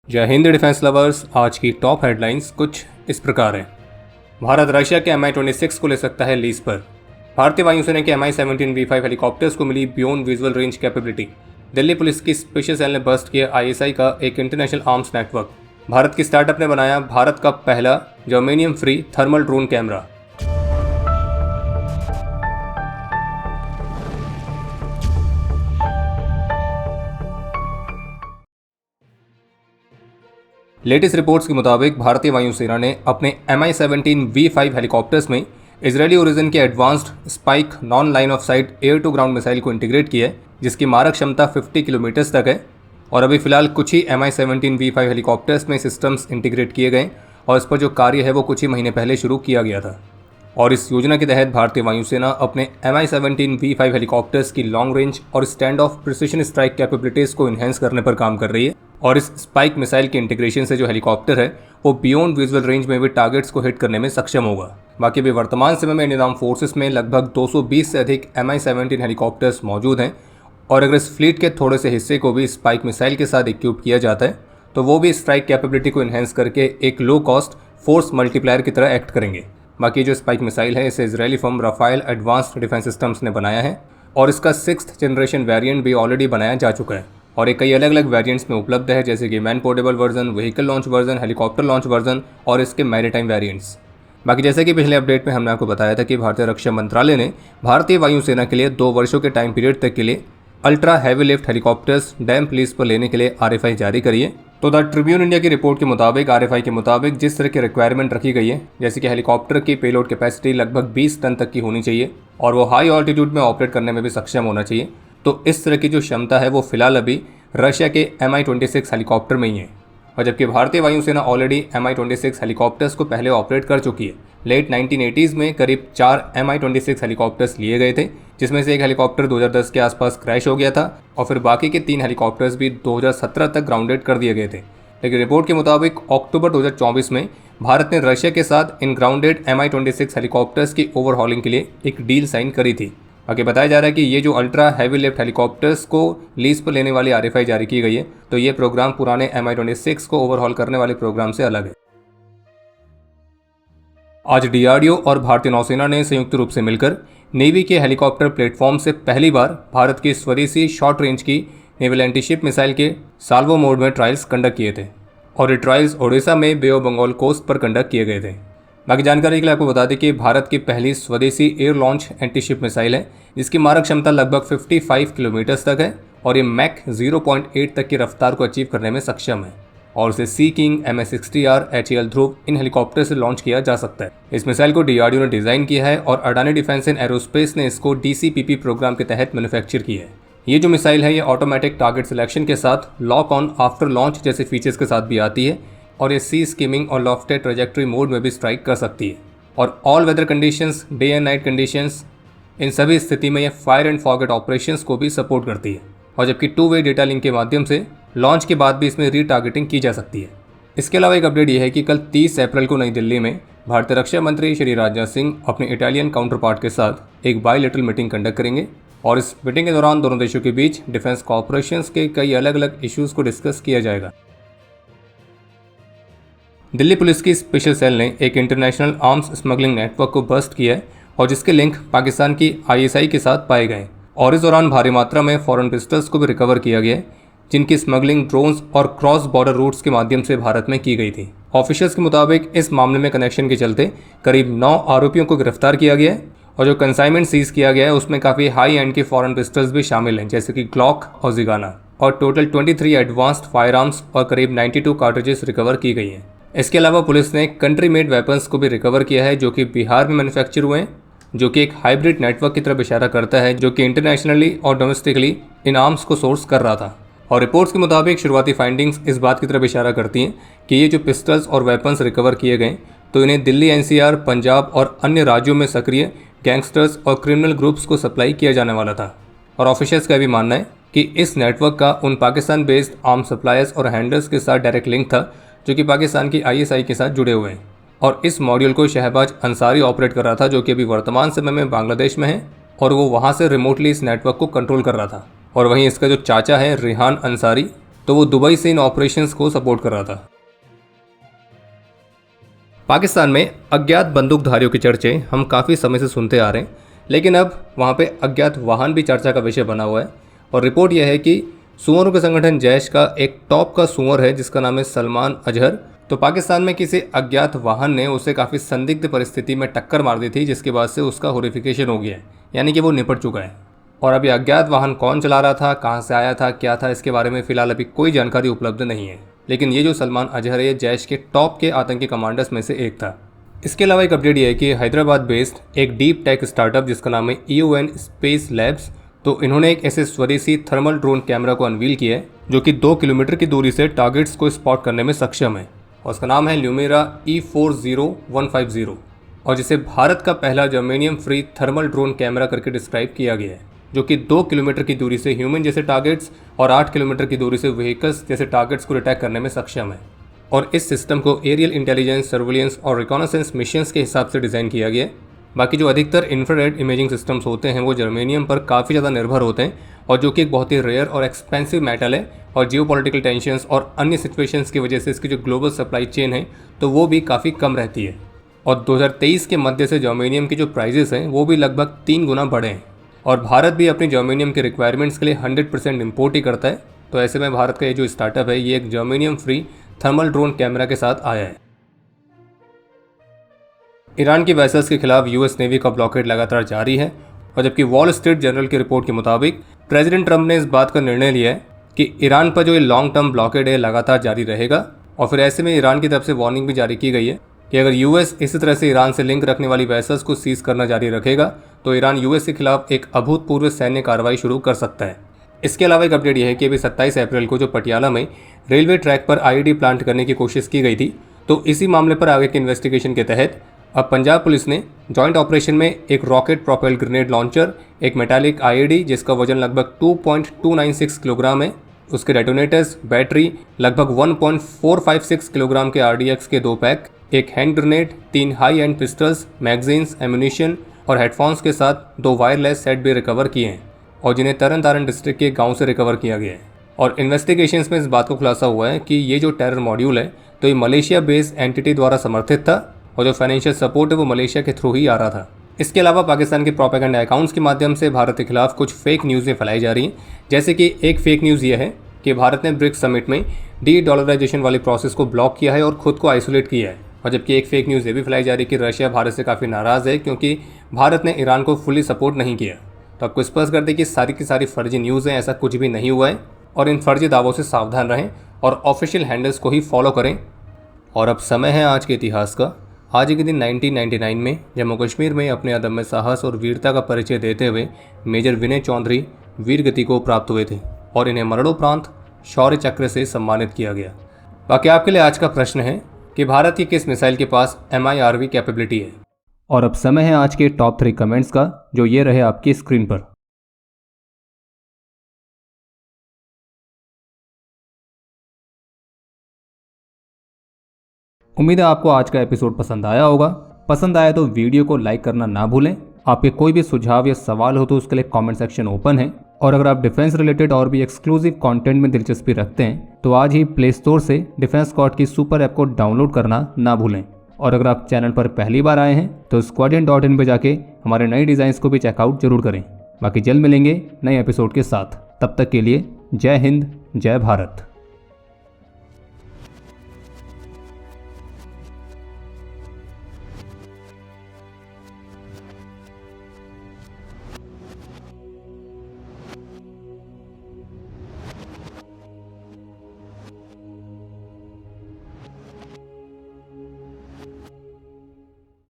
जय Hind defence lovers. आज की टॉप हेडलाइंस कुछ इस प्रकार हैं। भारत रशिया के Mi-26 को ले सकता है लीज पर। भारतीय वायुसेना के Mi-17 V5 हेलीकॉप्टर्स को मिली beyond visual range capability. Delhi police की स्पेशल सेल ने बस्ट किया ISI का एक इंटरनेशनल आर्म्स नेटवर्क। भारत की स्टार्टअप ने बनाया भारत का पहला germanium free thermal drone camera. Latest reports के मुताबिक भारतीय वायुसेना ने अपने Mi-17 V5 हेलीकॉप्टर्स में इजरायली ओरिजिन के advanced spike non line of sight air to ground missile को इंटीग्रेट किया है, जिसकी मारक क्षमता 50 किलोमीटर तक है। और अभी फिलहाल कुछ ही Mi-17 V5 हेलीकॉप्टर्स में सिस्टम्स इंटीग्रेट किए गए और इस पर जो कार्य है वो कुछ ही महीने पहले शुरू किया गया था। और इस योजना के तहत भारतीय वायुसेना अपने Mi-17 V5 हेलीकॉप्टर्स की लॉन्ग रेंज और stand of precision strike capabilities को इन्हेंस करने पर काम कर रही है। और इस स्पाइक मिसाइल के इंटीग्रेशन से जो हेलीकॉप्टर है वो बियॉन्ड विजुअल रेंज में भी टारगेट्स को हिट करने में सक्षम होगा। बाकी भी वर्तमान समय में इंडियन आर्म फोर्सेस में लगभग 220 से अधिक Mi-17 हेलीकॉप्टर्स मौजूद हैं। और अगर इस फ्लीट के थोड़े से हिस्से को भी स्पाइक मिसाइल के साथ इक्विप किया जाता है तो वो भी स्ट्राइक कैपेबिलिटी को इन्हेंस करके एक लो कॉस्ट फोर्स मल्टीप्लायर की तरह एक्ट करेंगे। बाकी जो स्पाइक मिसाइल है इसे Israeli firm Rafael Advanced Defense Systems ने बनाया है और इसका 6th जनरेशन वेरिएंट भी ऑलरेडी बनाया जा चुका है और एक कई अलग अलग वेरिएंट्स में उपलब्ध है, जैसे कि man portable version, vehicle launch version, helicopter launch version और इसके मैरीटाइम वेरिएंट्स। बाकी जैसे कि पिछले अपडेट में हमने आपको बताया था कि भारतीय रक्षा मंत्रालय ने भारतीय वायुसेना के लिए 2 वर्षों के टाइम पीरियड तक के लिए अल्ट्रा हैवी लिफ्ट हेलीकॉप्टर्स डैम्प लीज पर लेने के लिए RFI जारी करी है। तो द ट्रिब्यून इंडिया की रिपोर्ट के मुताबिक RFI के मुताबिक जिस तरह की रिक्वायरमेंट रखी गई है, जैसे कि हेलीकॉप्टर की पेलोड कैपेसिटी लगभग 20 टन तक की होनी चाहिए और वो हाई ऑल्टीट्यूड में ऑपरेट करने में भी सक्षम होना चाहिए, तो इस तरह की जो क्षमता है वो फिलहाल अभी रशिया के Mi-26 हेलीकॉप्टर में ही है। और जबकि भारतीय वायुसेना ऑलरेडी Mi-26 हेलीकॉप्टर्स को पहले ऑपरेट कर चुकी है। लेट 1980s में करीब 4 Mi-26 हेलीकॉप्टर्स लिए गए थे, जिसमें से एक हेलीकॉप्टर 2010 के आसपास क्रैश हो गया था और फिर बाकी के 3 हेलीकॉप्टर्स भी 2017 तक ग्राउंडेड कर दिए गए थे। लेकिन रिपोर्ट के मुताबिक अक्टूबर 2024 में भारत ने रशिया के साथ इन ग्राउंडेड Mi-26 हेलीकॉप्टर्स की ओवरहॉलिंग के लिए एक डील साइन करी थी। आगे बताया जा रहा है कि ये जो अल्ट्रा हैवी लिफ्ट हेलीकॉप्टर्स को लीज पर लेने वाली RFI जारी की गई है, तो ये प्रोग्राम पुराने Mi-26 को ओवरहॉल करने वाले प्रोग्राम से अलग है। आज DRDO और भारतीय नौसेना ने संयुक्त रूप से मिलकर नेवी के हेलीकॉप्टर प्लेटफॉर्म से पहली बार भारत की स्वदेशी शॉर्ट रेंज की नेवल एंटीशिप मिसाइल के साल्वो मोड में ट्रायल्स कंडक्ट किए थे और ये ट्रायल्स ओडिशा में बे ऑफ बंगाल कोस्ट पर कंडक्ट किए गए थे। बाकी जानकारी के लिए आपको बता दें कि भारत की पहली स्वदेशी एयर लॉन्च एंटीशिप मिसाइल है, जिसकी मारक क्षमता लगभग 55 किलोमीटर तक है और ये मैक 0.8 तक की रफ्तार को अचीव करने में सक्षम है और इसे सी किंग, MS-60R, HAL ध्रुव इन हेलीकॉप्टर से लॉन्च किया जा सकता है। इस मिसाइल को DRDO ने डिज़ाइन किया है और अडानी डिफेंस एंड एरोस्पेस ने इसको DCPP प्रोग्राम के तहत मैन्युफैक्चर किया है। ये जो मिसाइल है ये ऑटोमेटिक टारगेट सिलेक्शन के साथ लॉक ऑन आफ्टर लॉन्च जैसे फीचर्स के साथ भी आती है और ये सी स्किमिंग और लॉफ्टेड ट्रेजेक्ट्री मोड में भी स्ट्राइक कर सकती है और all weather conditions, day and night conditions, इन सभी स्थिति में ये फायर एंड फॉरगेट ऑपरेशंस को भी सपोर्ट करती है। और जबकि 2-वे डेटा लिंक के माध्यम से लॉन्च के बाद भी इसमें रीटारगेटिंग की जा सकती है। इसके अलावा एक अपडेट यह है कि कल 30 अप्रैल को नई दिल्ली में भारतीय रक्षा मंत्री श्री राजनाथ सिंह अपने इटालियन काउंटर पार्ट के साथ एक बायलैटरल मीटिंग कंडक्ट करेंगे और इस मीटिंग के दौरान दोनों देशों के बीच डिफेंस कॉर्पोरेशंस के कई अलग अलग इश्यूज़ को डिस्कस किया जाएगा। दिल्ली पुलिस की स्पेशल सेल ने एक इंटरनेशनल आर्म्स स्मगलिंग नेटवर्क को बस्ट किया है और जिसके लिंक पाकिस्तान की ISI के साथ पाए गए और इस दौरान भारी मात्रा में फॉरेन पिस्टल्स को भी रिकवर किया गया, जिनकी स्मगलिंग ड्रोन्स और क्रॉस बॉर्डर रूट्स के माध्यम से भारत में की गई थी। ऑफिशियल्स के मुताबिक इस मामले में कनेक्शन के चलते करीब 9 आरोपियों को गिरफ्तार किया गया है और जो कंसाइनमेंट सीज किया गया है उसमें काफ़ी हाई एंड के फॉरेन पिस्टल्स भी शामिल हैं, जैसे कि ग्लॉक और जिगाना, और टोटल 23 एडवांस्ड फायर आर्म्स और करीब 92 कार्ट्रिजेस रिकवर की गई हैं। इसके अलावा पुलिस ने कंट्री मेड वेपन्स को भी रिकवर किया है जो कि बिहार में मैन्युफैक्चर हुए हैं, जो कि एक हाइब्रिड नेटवर्क की तरफ इशारा करता है जो कि इंटरनेशनली और डोमेस्टिकली इन आर्म्स को सोर्स कर रहा था। और रिपोर्ट्स के मुताबिक शुरुआती फाइंडिंग्स इस बात की तरफ इशारा करती हैं कि ये जो पिस्टल्स और वेपन्स रिकवर किए गए तो इन्हें दिल्ली NCR, पंजाब और अन्य राज्यों में सक्रिय गैंगस्टर्स और क्रिमिनल ग्रुप्स को सप्लाई किया जाने वाला था। और ऑफिशियल्स का भी मानना है कि इस नेटवर्क का उन पाकिस्तान बेस्ड आर्म सप्लायर्स और हैंडलर्स के साथ डायरेक्ट लिंक था जो कि पाकिस्तान की ISI के साथ जुड़े हुए हैं और इस मॉड्यूल को शहबाज अंसारी ऑपरेट कर रहा था, जो कि अभी वर्तमान समय में बांग्लादेश में है और वो वहाँ से रिमोटली इस नेटवर्क को कंट्रोल कर रहा था। और वहीं इसका जो चाचा है रिहान अंसारी, तो वो दुबई से इन ऑपरेशंस को सपोर्ट कर रहा था। पाकिस्तान में अज्ञात बंदूकधारियों के चर्चे हम काफ़ी समय से सुनते आ रहे हैं, लेकिन अब वहाँ पे अज्ञात वाहन भी चर्चा का विषय बना हुआ है। और रिपोर्ट यह है कि सुअरों के संगठन जैश का एक टॉप का सुअर है जिसका नाम है सलमान अजहर। तो पाकिस्तान में किसी अज्ञात वाहन ने उसे काफ़ी संदिग्ध परिस्थिति में टक्कर मार दी थी, जिसके बाद से उसका होरिफिकेशन हो गया है, यानी कि वो निपट चुका है। और अभी अज्ञात वाहन कौन चला रहा था, कहाँ से आया था, क्या था, इसके बारे में फिलहाल अभी कोई जानकारी उपलब्ध नहीं है। लेकिन ये जो सलमान अजहर है, ये जैश के टॉप के आतंकी कमांडर्स में से एक था। इसके अलावा एक अपडेट ये है कि हैदराबाद बेस्ड एक डीप टेक स्टार्टअप जिसका नाम है EON स्पेस लैब्स, तो इन्होंने एक ऐसे स्वदेशी थर्मल ड्रोन कैमरा को अनवील किया है जो कि 2 किलोमीटर की दूरी से टारगेट्स को स्पॉट करने में सक्षम है। और उसका नाम है ल्यूमेरा E40150 और जिसे भारत का पहला germanium free thermal drone camera करके डिस्क्राइब किया गया है, जो कि 2 किलोमीटर की दूरी से ह्यूमन जैसे टारगेट्स और 8 किलोमीटर की दूरी से व्हीकल्स जैसे टारगेट्स को डिटेक्ट करने में सक्षम है। और इस सिस्टम को एरियल इंटेलिजेंस, सर्विलेंस और रिकॉनेसेंस मिशंस के हिसाब से डिज़ाइन किया गया है। बाकी जो अधिकतर इंफ्रारेड इमेजिंग सिस्टम्स होते हैं वो जर्मेनियम पर काफ़ी ज़्यादा निर्भर होते हैं, और जो कि एक बहुत ही रेयर और एक्सपेंसिव मेटल है। और जियोपॉलिटिकल टेंशंस और अन्य सिचुएशंस की वजह से इसकी जो ग्लोबल सप्लाई चेन है तो वो भी काफ़ी कम रहती है। और 2023 के मध्य से जर्मेनियम की जो प्राइजेस हैं वो भी लगभग 3 गुना बढ़े हैं। और भारत भी अपनी जर्मेनियम के रिक्वायरमेंट्स के लिए 100% इम्पोर्ट ही करता है। तो ऐसे में भारत का ये जो स्टार्टअप है ये एक germanium free thermal drone camera के साथ आया है। ईरान की वेसल्स के खिलाफ US नेवी का ब्लॉकेड लगातार जारी है। और जबकि वॉल स्ट्रीट जर्नल की रिपोर्ट के मुताबिक प्रेसिडेंट ट्रंप ने इस बात का निर्णय लिया है कि ईरान पर जो ये लॉन्ग टर्म ब्लॉकेड है लगातार जारी रहेगा। और फिर ऐसे में ईरान की तरफ से वार्निंग भी जारी की गई है कि अगर US इसी तरह से ईरान से लिंक रखने वाली वेसल्स को सीज करना जारी रखेगा तो ईरान US के खिलाफ एक अभूतपूर्व सैन्य कार्रवाई शुरू कर सकता है। इसके अलावा एक अपडेट यह है कि अभी 27 अप्रैल को जो पटियाला में रेलवे ट्रैक पर IED प्लांट करने की कोशिश की गई थी, तो इसी मामले पर आगे के इन्वेस्टिगेशन के तहत अब पंजाब पुलिस ने जॉइंट ऑपरेशन में एक रॉकेट प्रोपेल्ड ग्रेनेड लॉन्चर, एक मेटालिक IED जिसका वजन लगभग 2.296 किलोग्राम है, उसके डेटोनेटर्स, बैटरी, लगभग 1.456 किलोग्राम के RDX के 2 पैक, एक hand grenade, 3 high and pistols, magazines, ammunition और हेडफोन्स के साथ 2 वायरलेस सेट भी रिकवर किए हैं, और जिन्हें तरन तारण डिस्ट्रिक्ट के गांव से रिकवर किया गया है। और इन्वेस्टिगेशंस में इस बात को खुलासा हुआ है कि ये जो टेरर मॉड्यूल है तो ये मलेशिया बेस्ड एंटिटी द्वारा समर्थित था, और जो फाइनेंशियल सपोर्ट है वो मलेशिया के थ्रू ही आ रहा था। इसके अलावा पाकिस्तान के प्रोपेगेंडा अकाउंट्स के माध्यम से भारत के खिलाफ कुछ फेक न्यूज़ें फैलाई जा रही हैं। जैसे कि एक फेक न्यूज़ ये है कि भारत ने ब्रिक्स समिट में डी-डॉलराइजेशन वाली प्रोसेस को ब्लॉक किया है और खुद को आइसोलेट किया है। और जबकि एक फेक न्यूज़ ये भी फैलाई जा रही है कि रशिया भारत से काफ़ी नाराज़ है क्योंकि भारत ने ईरान को फुली सपोर्ट नहीं किया। तो आपको स्पष्ट कर दें कि सारी की सारी फर्जी न्यूज़ हैं, ऐसा कुछ भी नहीं हुआ है। और इन फर्जी दावों से सावधान रहें और ऑफिशियल हैंडल्स को ही फॉलो करें। और अब समय है आज के इतिहास का। आज के दिन 1999 में जम्मू कश्मीर में अपने अदम्य साहस और वीरता का परिचय देते हुए मेजर विनय चौधरी वीर गति को प्राप्त हुए थे और इन्हें मरणोपरांत शौर्य चक्र से सम्मानित किया गया। बाकी आपके लिए आज का प्रश्न है कि भारत की किस मिसाइल के पास MIRV कैपेबिलिटी है। और अब समय है आज के टॉप 3 कमेंट्स का, जो ये रहे आपकी स्क्रीन पर। उम्मीद है आपको आज का एपिसोड पसंद आया होगा। पसंद आया तो वीडियो को लाइक करना ना भूलें। आपके कोई भी सुझाव या सवाल हो तो उसके लिए कमेंट सेक्शन ओपन है। और अगर आप डिफेंस रिलेटेड और भी एक्सक्लूसिव कंटेंट में दिलचस्पी रखते हैं तो आज ही प्ले स्टोर से डिफेंस स्क्वाड की सुपर ऐप को डाउनलोड करना ना भूलें। और अगर आप चैनल पर पहली बार आए हैं तो squadron.in पे जाके हमारे नए डिज़ाइंस को भी चेकआउट जरूर करें। बाकी जल्द मिलेंगे नए एपिसोड के साथ। तब तक के लिए जय हिंद, जय भारत।